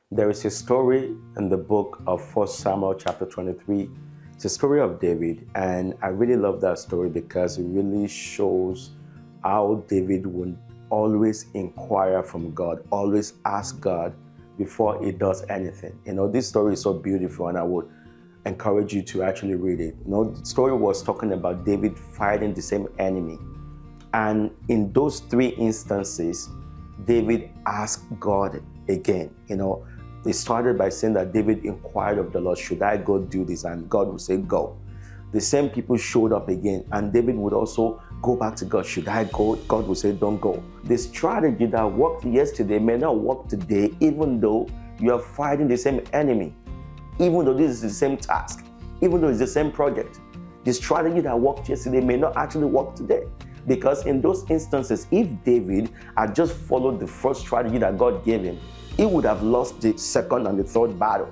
There is a story in the book of 1 Samuel chapter 23. It's a story of David, and I really love that story because it really shows how David would always inquire from God, always ask God before he does anything. This story is so beautiful, and I would encourage you to actually read it. The story was talking about David fighting the same enemy. And in those three instances, David asked God again. They started by saying that David inquired of the Lord, should I go do this? And God would say, go. The same people showed up again, and David would also go back to God. Should I go? God would say, don't go. The strategy that worked yesterday may not work today, even though you are fighting the same enemy, even though this is the same task, even though it's the same project. The strategy that worked yesterday may not actually work today. Because in those instances, if David had just followed the first strategy that God gave him, he would have lost the second and the third battle.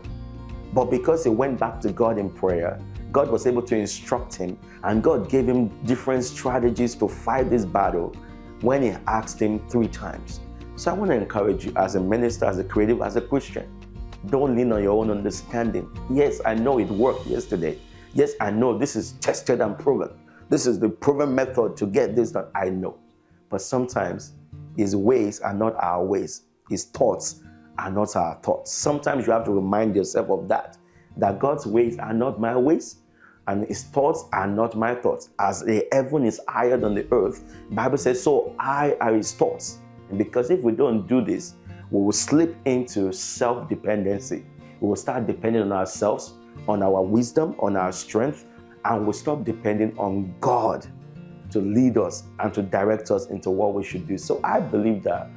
But because he went back to God in prayer, God was able to instruct him, and God gave him different strategies to fight this battle when he asked him 3 times. So I want to encourage you as a minister, as a creative, as a Christian, don't lean on your own understanding. Yes, I know it worked yesterday. Yes, I know this is tested and proven. This is the proven method to get this done. I know. But sometimes his ways are not our ways. His thoughts are not our thoughts. Sometimes you have to remind yourself of that God's ways are not my ways, and his thoughts are not my thoughts. As the heaven is higher than the earth, the Bible says, so high are his thoughts. And because if we don't do this, we will slip into self-dependency. We will start depending on ourselves, on our wisdom, on our strength, and we'll stop depending on God to lead us and to direct us into what we should do. So I believe that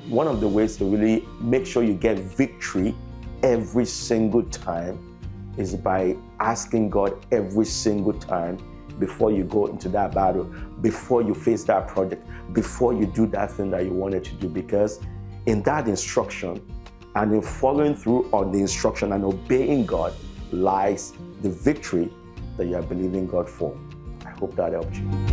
one of the ways to really make sure you get victory every single time is by asking God every single time before you go into that battle, before you face that project, before you do that thing that you wanted to do. Because in that instruction and in following through on the instruction and obeying God lies the victory that you are believing God for. I hope that helped you.